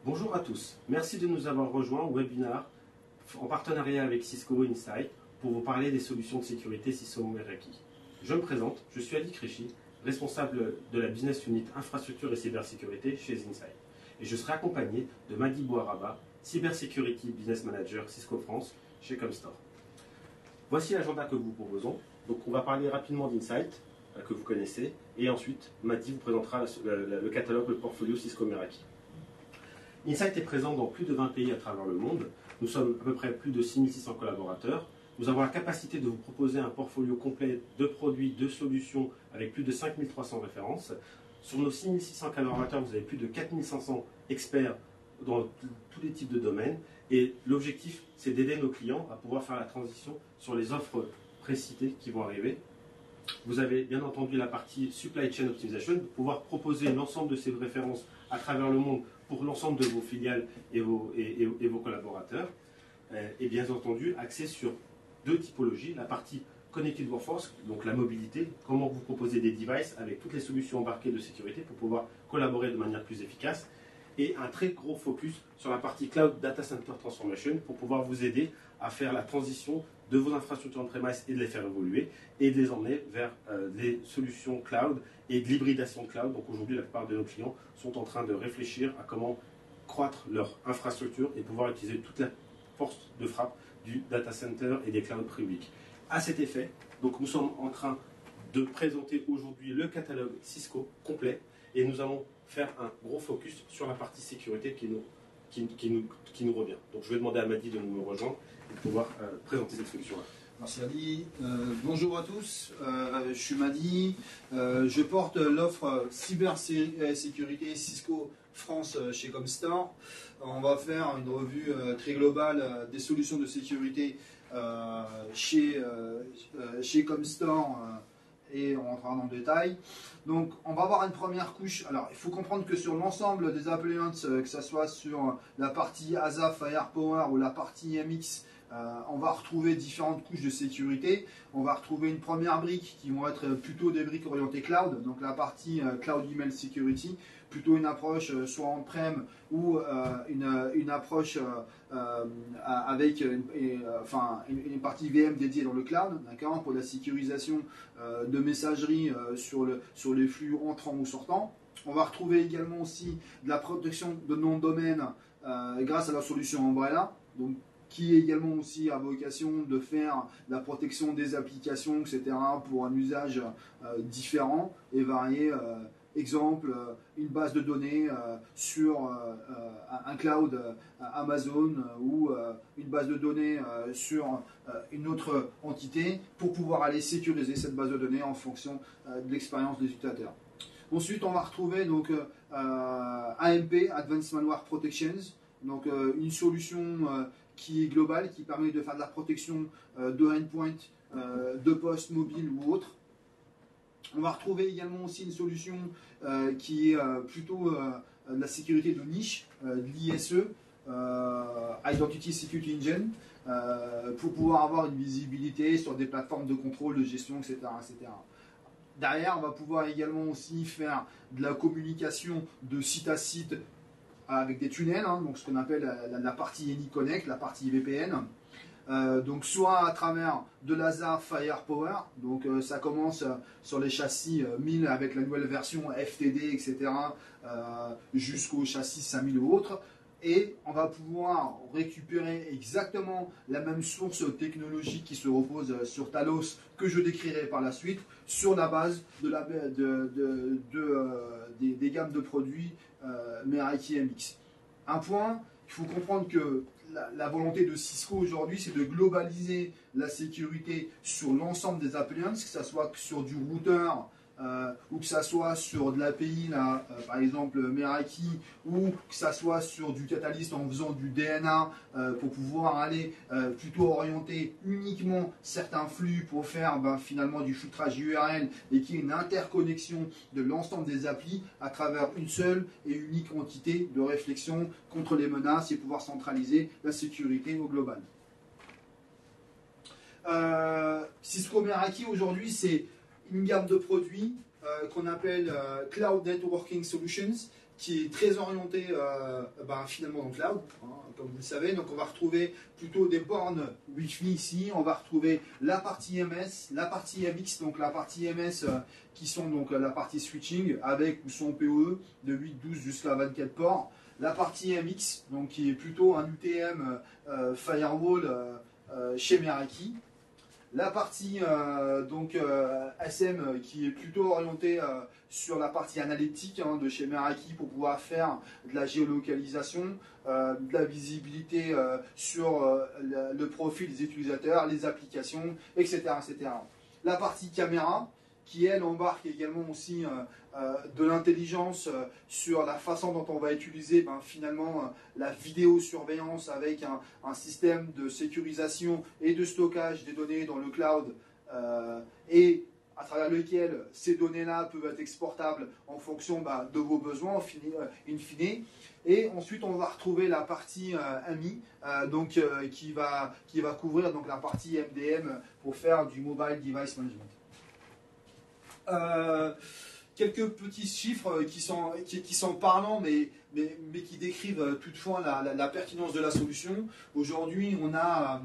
Bonjour à tous, merci de nous avoir rejoints au webinaire en partenariat avec Cisco Insight pour vous parler des solutions de sécurité Cisco Meraki. Je me présente, je suis Ali Kreshi, responsable de la business unit infrastructure et cybersécurité chez Insight. Et je serai accompagné de Madi Bouaraba, Cybersecurity Business Manager Cisco France chez Comstore. Voici l'agenda que nous vous proposons. Donc on va parler rapidement d'Insight, que vous connaissez, et ensuite Madi vous présentera le catalogue, le portfolio Cisco Meraki. Insight est présent dans plus de 20 pays à travers le monde. Nous sommes à peu près plus de 6600 collaborateurs. Nous avons la capacité de vous proposer un portfolio complet de produits, de solutions avec plus de 5300 références. Sur nos 6600 collaborateurs, vous avez plus de 4500 experts dans tous les types de domaines. Et l'objectif, c'est d'aider nos clients à pouvoir faire la transition sur les offres précitées qui vont arriver. Vous avez bien entendu la partie Supply Chain Optimization, pour pouvoir proposer l'ensemble de ces références à travers le monde pour l'ensemble de vos filiales et vos collaborateurs. Et bien entendu, axé sur deux typologies, la partie Connected Workforce, donc la mobilité, comment vous proposez des devices avec toutes les solutions embarquées de sécurité pour pouvoir collaborer de manière plus efficace, et un très gros focus sur la partie Cloud Data Center Transformation pour pouvoir vous aider à faire la transition de vos infrastructures on-premise et de les faire évoluer et de les emmener vers des solutions cloud et de l'hybridation cloud. Donc aujourd'hui, la plupart de nos clients sont en train de réfléchir à comment croître leur infrastructure et pouvoir utiliser toute la force de frappe du data center et des clouds publics. À cet effet, donc nous sommes en train de présenter aujourd'hui le catalogue Cisco complet et nous allons faire un gros focus sur la partie sécurité qui nous revient. Donc je vais demander à Madi de nous rejoindre et de pouvoir présenter cette solution-là. Merci Ali. Bonjour à tous, je suis Madi. Je porte l'offre cybersécurité Cisco France chez Comstore. On va faire une revue très globale des solutions de sécurité chez Comstore et on rentrera dans le détail. Donc on va avoir une première couche. Alors il faut comprendre que sur l'ensemble des appliances, que ce soit sur la partie ASA, Firepower ou la partie MX, on va retrouver différentes couches de sécurité. On va retrouver une première brique qui vont être plutôt des briques orientées cloud, donc la partie Cloud Email Security, plutôt une approche soit on-prem ou une approche avec une partie VM dédiée dans le cloud, d'accord, pour la sécurisation de messagerie sur les flux entrants ou sortants. On va retrouver également aussi de la protection de nom de domaine grâce à la solution Umbrella, donc qui également aussi a vocation de faire la protection des applications, etc., pour un usage différent et varié. Exemple, une base de données sur un cloud Amazon ou une base de données sur une autre entité pour pouvoir aller sécuriser cette base de données en fonction de l'expérience des utilisateurs. Ensuite, on va retrouver donc AMP, Advanced Malware Protections, donc une solution qui est globale, qui permet de faire de la protection de endpoint, de poste mobile ou autre. On va retrouver également aussi une solution qui est plutôt de la sécurité de niche, de l'ISE, Identity Security Engine, pour pouvoir avoir une visibilité sur des plateformes de contrôle, de gestion, etc., etc. Derrière, on va pouvoir également aussi faire de la communication de site à site avec des tunnels, hein, donc ce qu'on appelle la partie AnyConnect, la partie VPN. Donc soit à travers de l'ASA Firepower, donc ça commence sur les châssis 1000 avec la nouvelle version FTD, etc., jusqu'au châssis 5000 ou autres. Et on va pouvoir récupérer exactement la même source technologique qui se repose sur Talos, que je décrirai par la suite, sur la base des gammes de produits Meraki MX. Un point, il faut comprendre que la volonté de Cisco aujourd'hui, c'est de globaliser la sécurité sur l'ensemble des appliances, que ce soit sur du routeur ou que ça soit sur de l'API, par exemple Meraki, ou que ça soit sur du Catalyst en faisant du DNA pour pouvoir aller plutôt orienter uniquement certains flux pour faire finalement du filtrage URL et qu'il y ait une interconnexion de l'ensemble des applis à travers une seule et unique entité de réflexion contre les menaces et pouvoir centraliser la sécurité au global. Cisco Meraki aujourd'hui, c'est une gamme de produits qu'on appelle Cloud Networking Solutions, qui est très orienté finalement dans le cloud, hein, comme vous le savez. Donc on va retrouver plutôt des bornes Wi-Fi ici, on va retrouver la partie MS, la partie MX, donc la partie MS qui sont donc la partie switching avec ou son PoE de 8, 12 jusqu'à 24 ports. La partie MX, donc qui est plutôt un UTM firewall chez Meraki. La partie SM qui est plutôt orientée sur la partie analytique hein, de chez Meraki pour pouvoir faire de la géolocalisation, de la visibilité sur le profil des utilisateurs, les applications, etc., etc. La partie caméra qui elle embarque également aussi de l'intelligence sur la façon dont on va utiliser finalement la vidéosurveillance avec un système de sécurisation et de stockage des données dans le cloud et à travers lequel ces données-là peuvent être exportables en fonction de vos besoins in fine. Et ensuite, on va retrouver la partie AMI, qui va couvrir donc, la partie MDM pour faire du Mobile Device Management. Quelques petits chiffres qui sont parlants, mais qui décrivent toutefois la pertinence de la solution. Aujourd'hui, on a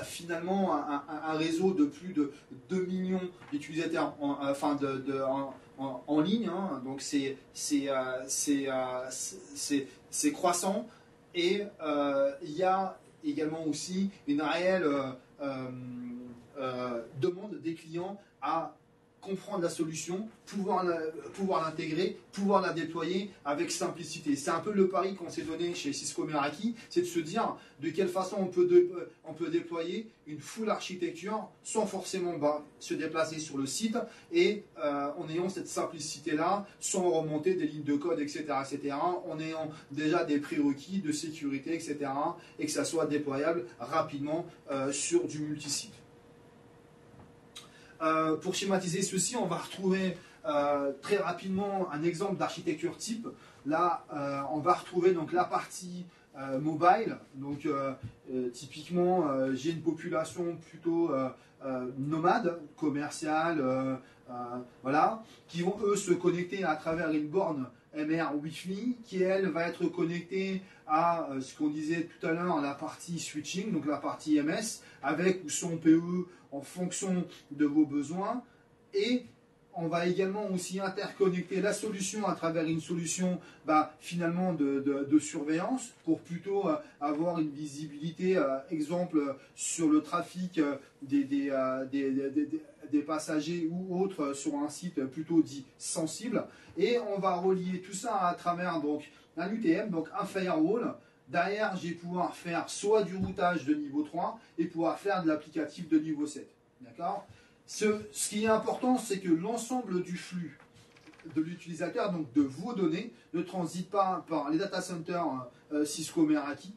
finalement un réseau de plus de 2 millions d'utilisateurs en ligne. Hein. Donc c'est croissant. Et il y a également aussi une réelle demande des clients à comprendre la solution, pouvoir l'intégrer, pouvoir la déployer avec simplicité. C'est un peu le pari qu'on s'est donné chez Cisco Meraki, c'est de se dire de quelle façon on peut déployer une full architecture sans forcément se déplacer sur le site et en ayant cette simplicité-là, sans remonter des lignes de code, etc., en ayant déjà des prérequis de sécurité, etc., et que ça soit déployable rapidement sur du multisite. Pour schématiser ceci, on va retrouver très rapidement un exemple d'architecture type. Là, on va retrouver donc la partie mobile. Donc, typiquement, j'ai une population plutôt nomade, commerciale, voilà, qui vont eux se connecter à travers une borne MR Wi-Fi, qui elle va être connectée à ce qu'on disait tout à l'heure, la partie switching, donc la partie MS, avec ou sans PE en fonction de vos besoins. Et on va également aussi interconnecter la solution à travers une solution finalement de surveillance pour plutôt avoir une visibilité, exemple sur le trafic des passagers ou autres sur un site plutôt dit sensible. Et on va relier tout ça à travers donc un UTM, donc un firewall. Derrière, je vais pouvoir faire soit du routage de niveau 3 et pouvoir faire de l'applicatif de niveau 7. D'accord ? Ce qui est important, c'est que l'ensemble du flux de l'utilisateur, donc de vos données, ne transite pas par les data centers Cisco Meraki.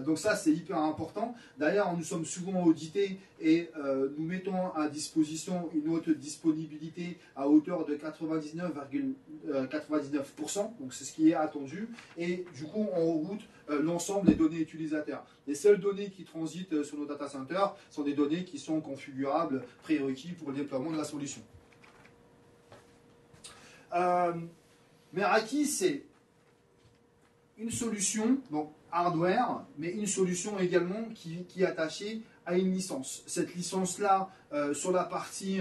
Donc ça, c'est hyper important. D'ailleurs, nous sommes souvent audités et nous mettons à disposition une haute disponibilité à hauteur de 99,99%. Donc c'est ce qui est attendu. Et du coup, on route l'ensemble des données utilisateurs. Les seules données qui transitent sur nos data centers sont des données qui sont configurables, prérequis pour le déploiement de la solution. Meraki, c'est une solution, donc hardware, mais une solution également qui est attachée à une licence. Cette licence-là, sur la partie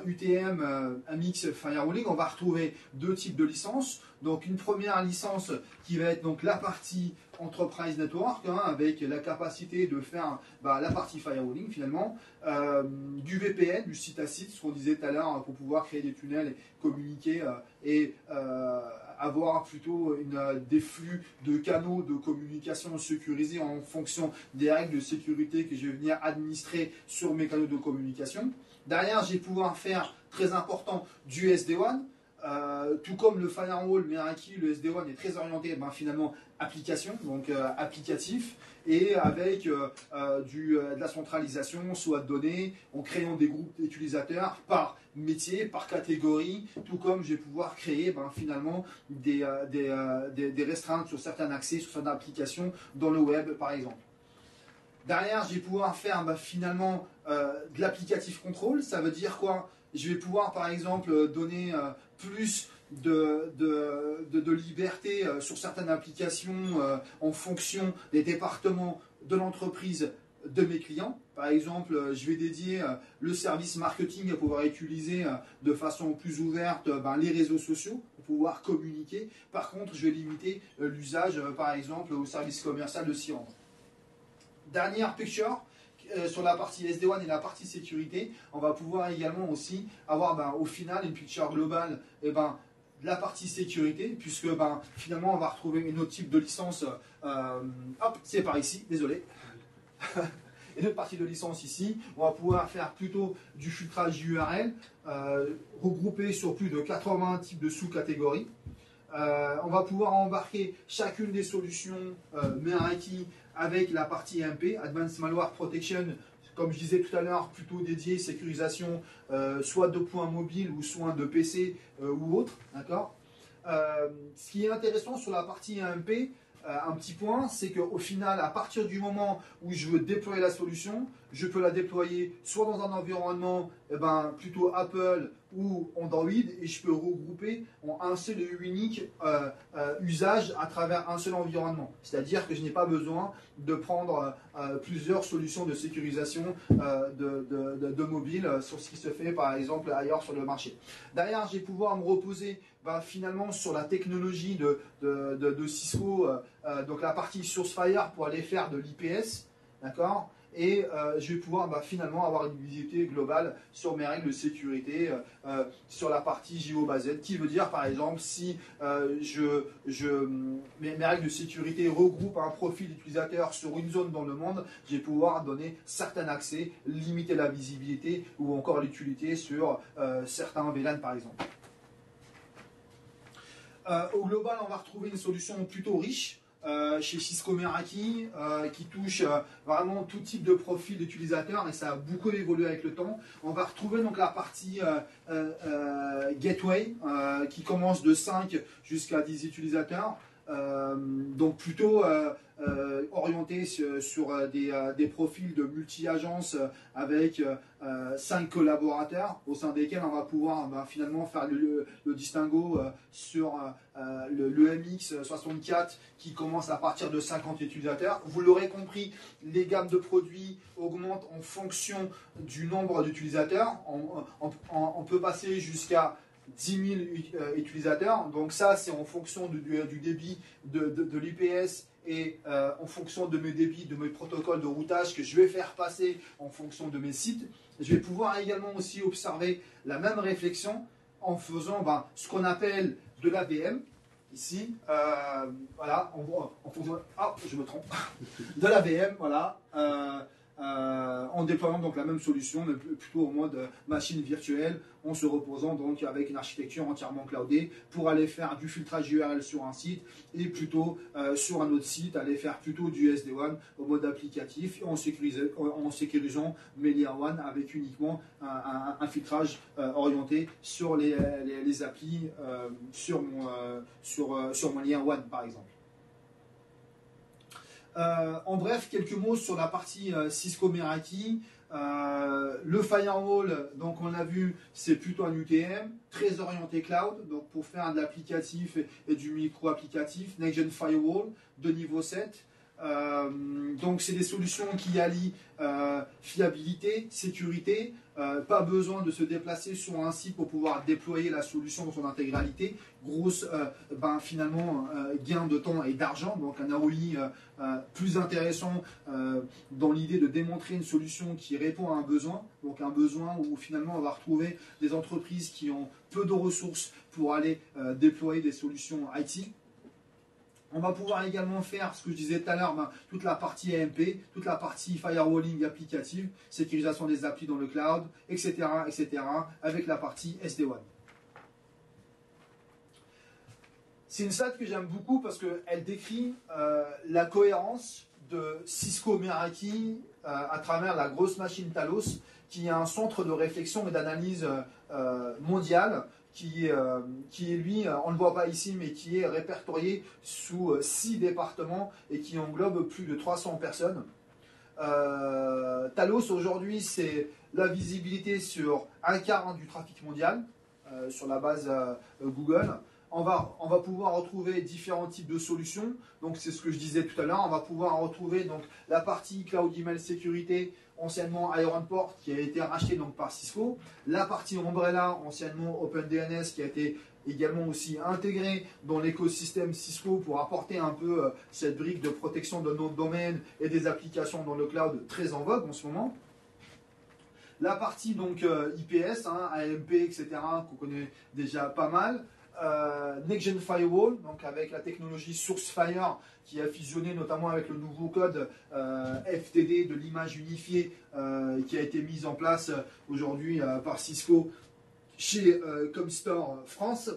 UTM, MX Firewalling, on va retrouver deux types de licences. Donc une première licence qui va être donc la partie Enterprise Network, avec la capacité de faire la partie firewalling finalement, du VPN, du site à site, ce qu'on disait tout à l'heure, pour pouvoir créer des tunnels et communiquer et avoir plutôt des flux de canaux de communication sécurisés en fonction des règles de sécurité que je vais venir administrer sur mes canaux de communication. Derrière, je vais pouvoir faire, très important, du SD-WAN. Tout comme le firewall Meraki, le SD-WAN est très orienté finalement application, donc applicatif, et avec de la centralisation, soit de données, en créant des groupes d'utilisateurs par métier, par catégorie, tout comme je vais pouvoir créer finalement des restreintes sur certains accès, sur certaines applications dans le web par exemple. Derrière, je vais pouvoir faire finalement de l'applicatif contrôle. Ça veut dire quoi ? Je vais pouvoir par exemple donner plus de liberté sur certaines applications en fonction des départements de l'entreprise de mes clients. Par exemple, je vais dédier le service marketing à pouvoir utiliser de façon plus ouverte les réseaux sociaux pour pouvoir communiquer. Par contre, je vais limiter l'usage, par exemple, au service commercial de s'y rendre. Dernière picture, sur la partie SD-WAN et la partie sécurité, on va pouvoir également aussi avoir au final une picture globale la partie sécurité, puisque finalement on va retrouver un autre type de licence. Hop, c'est par ici, désolé. Et notre partie de licence ici, on va pouvoir faire plutôt du filtrage URL, regroupé sur plus de 80 types de sous-catégories. On va pouvoir embarquer chacune des solutions Meraki avec la partie AMP, Advanced Malware Protection, comme je disais tout à l'heure, plutôt dédié sécurisation soit de points mobiles ou soit de PC ou autre. D'accord. Ce qui est intéressant sur la partie AMP, un petit point, c'est qu'au final, à partir du moment où je veux déployer la solution, je peux la déployer soit dans un environnement plutôt Apple ou Android, et je peux regrouper en un seul et unique usage à travers un seul environnement. C'est-à-dire que je n'ai pas besoin de prendre plusieurs solutions de sécurisation de mobile sur ce qui se fait par exemple ailleurs sur le marché. Derrière, je vais pouvoir me reposer finalement sur la technologie de Cisco, donc la partie SourceFire pour aller faire de l'IPS, d'accord. Et je vais pouvoir finalement avoir une visibilité globale sur mes règles de sécurité, sur la partie JO-Based, qui veut dire par exemple si mes règles de sécurité regroupent un profil d'utilisateur sur une zone dans le monde, je vais pouvoir donner certains accès, limiter la visibilité ou encore l'utilité sur certains VLAN par exemple. Au global, on va retrouver une solution plutôt riche chez Cisco Meraki qui touche vraiment tout type de profil d'utilisateur, et ça a beaucoup évolué avec le temps. On va retrouver donc la partie Gateway qui commence de 5 jusqu'à 10 utilisateurs. Donc plutôt orienté sur des profils de multi-agences avec 5 collaborateurs au sein desquels on va pouvoir finalement faire le distinguo sur le MX64 qui commence à partir de 50 utilisateurs. Vous l'aurez compris, les gammes de produits augmentent en fonction du nombre d'utilisateurs. On peut passer jusqu'à 10 000 utilisateurs, donc ça c'est en fonction du débit de l'IPS et en fonction de mes débits, de mes protocoles de routage que je vais faire passer en fonction de mes sites. Je vais pouvoir également aussi observer la même réflexion en faisant ce qu'on appelle de la VM. Ici, voilà, en fonction, je me trompe, de la VM, voilà, en déployant donc la même solution, mais plutôt au mode machine virtuelle, en se reposant donc avec une architecture entièrement cloudée pour aller faire du filtrage URL sur un site et plutôt sur un autre site, aller faire plutôt du SD-WAN au mode applicatif en sécurisant mes Layer 1 avec uniquement un filtrage orienté sur les applis sur mon Layer 1 par exemple. En bref, quelques mots sur la partie Cisco Meraki. Le firewall, donc on l'a vu, c'est plutôt un UTM, très orienté cloud, donc pour faire de l'applicatif et du micro-applicatif, Next Gen Firewall de niveau 7. Donc c'est des solutions qui allient fiabilité, sécurité, pas besoin de se déplacer sur un site pour pouvoir déployer la solution dans son intégralité, grosse finalement gain de temps et d'argent, donc un ROI plus intéressant dans l'idée de démontrer une solution qui répond à un besoin, donc un besoin où finalement on va retrouver des entreprises qui ont peu de ressources pour aller déployer des solutions IT. On va pouvoir également faire, ce que je disais tout à l'heure, toute la partie AMP, toute la partie firewalling applicative, sécurisation des applis dans le cloud, etc., avec la partie SD-WAN. C'est une slide que j'aime beaucoup parce qu'elle décrit la cohérence de Cisco Meraki à travers la grosse machine Talos, qui est un centre de réflexion et d'analyse mondial, qui est lui, on ne le voit pas ici, mais qui est répertorié sous 6 départements et qui englobe plus de 300 personnes. Talos aujourd'hui, c'est la visibilité sur un quart du trafic mondial. sur la base Google. On va pouvoir retrouver différents types de solutions. Donc c'est ce que je disais tout à l'heure. On va pouvoir retrouver donc la partie Cloud Email Sécurité, anciennement Ironport, qui a été racheté donc par Cisco. La partie Umbrella, anciennement OpenDNS, qui a été également aussi intégré dans l'écosystème Cisco pour apporter un peu cette brique de protection de notre domaine et des applications dans le cloud très en vogue en ce moment. La partie donc IPS, AMP, etc., qu'on connaît déjà pas mal. Next Gen Firewall, donc avec la technologie SourceFire qui a fusionné notamment avec le nouveau code FTD de l'image unifiée qui a été mise en place aujourd'hui par Cisco chez Comstor France.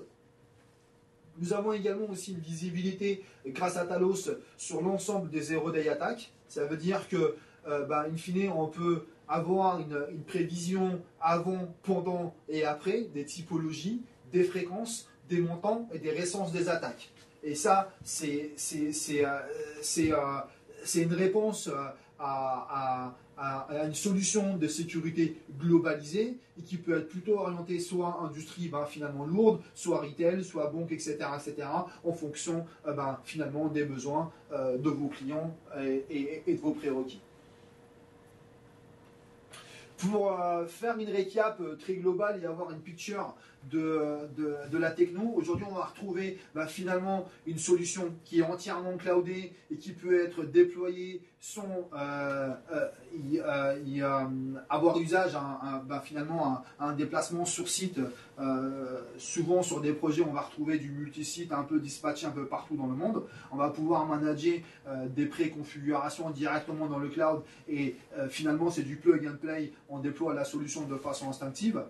Nous avons également aussi une visibilité grâce à Talos sur l'ensemble des Zero Day Attack. Ça veut dire que, in fine, on peut avoir une prévision avant, pendant et après des typologies, des fréquences, des montants et des récenses des attaques. Et ça, c'est une réponse à une solution de sécurité globalisée et qui peut être plutôt orientée soit industrie finalement lourde, soit retail, soit banque, etc., en fonction finalement des besoins de vos clients et de vos prérequis. Pour faire une récap très globale et avoir une picture de la techno, aujourd'hui on va retrouver finalement une solution qui est entièrement cloudée et qui peut être déployée sans avoir usage finalement un déplacement sur site. Souvent sur des projets on va retrouver du multisite un peu dispatché un peu partout dans le monde. On va pouvoir manager des préconfigurations directement dans le cloud et finalement c'est du plug and play, on déploie la solution de façon instinctive.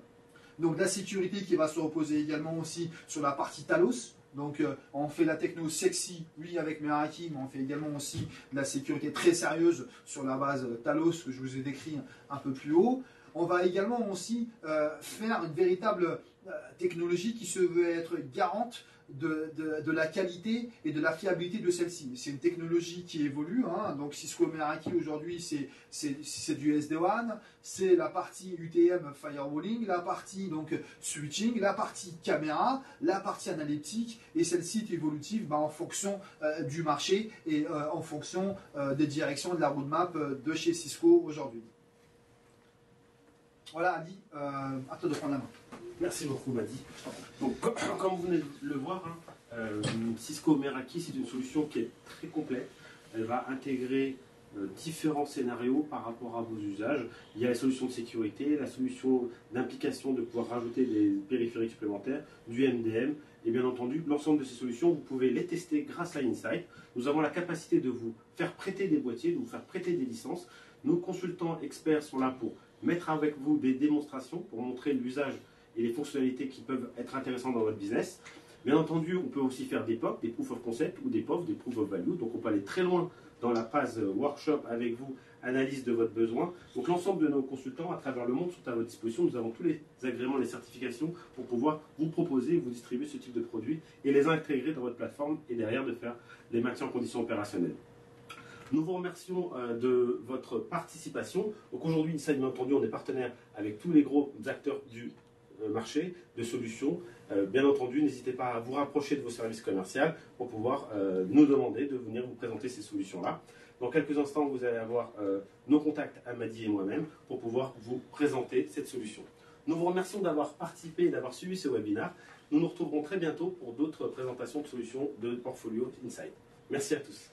Donc la sécurité qui va se reposer également aussi sur la partie Talos. Donc on fait la techno sexy, oui, avec Meraki, mais on fait également aussi de la sécurité très sérieuse sur la base Talos que je vous ai décrit un peu plus haut. On va également aussi faire une véritable technologie qui se veut être garante de la qualité et de la fiabilité de celle-ci. C'est une technologie qui évolue, donc Cisco Meraki aujourd'hui c'est du SD-WAN, c'est la partie UTM firewalling, la partie donc switching, la partie caméra, la partie analytique et celle-ci est évolutive en fonction du marché et en fonction des directions de la roadmap de chez Cisco aujourd'hui. Voilà Ali, à toi de prendre la main. Merci beaucoup Madi. Donc, comme vous venez de le voir, Cisco Meraki c'est une solution qui est très complète. Elle va intégrer différents scénarios par rapport à vos usages. Il y a la solution de sécurité, la solution d'implication de pouvoir rajouter des périphériques supplémentaires, du MDM et bien entendu l'ensemble de ces solutions vous pouvez les tester grâce à Insight. Nous avons la capacité de vous faire prêter des boîtiers, de vous faire prêter des licences. Nos consultants experts sont là pour mettre avec vous des démonstrations pour montrer l'usage et les fonctionnalités qui peuvent être intéressantes dans votre business. Bien entendu, on peut aussi faire des POC, des Proof of Concept ou des POV, des Proof of Value. Donc on peut aller très loin dans la phase workshop avec vous, analyse de votre besoin. Donc l'ensemble de nos consultants à travers le monde sont à votre disposition. Nous avons tous les agréments, les certifications pour pouvoir vous proposer, vous distribuer ce type de produits et les intégrer dans votre plateforme et derrière de faire les maintien en conditions opérationnelles. Nous vous remercions de votre participation. Donc aujourd'hui, Insight, bien entendu, on est partenaire avec tous les gros acteurs du marché de solutions. Bien entendu, n'hésitez pas à vous rapprocher de vos services commerciaux pour pouvoir nous demander de venir vous présenter ces solutions-là. Dans quelques instants, vous allez avoir nos contacts, Amadi et moi-même, pour pouvoir vous présenter cette solution. Nous vous remercions d'avoir participé et d'avoir suivi ce webinaire. Nous nous retrouverons très bientôt pour d'autres présentations de solutions de Portfolio Insight. Merci à tous.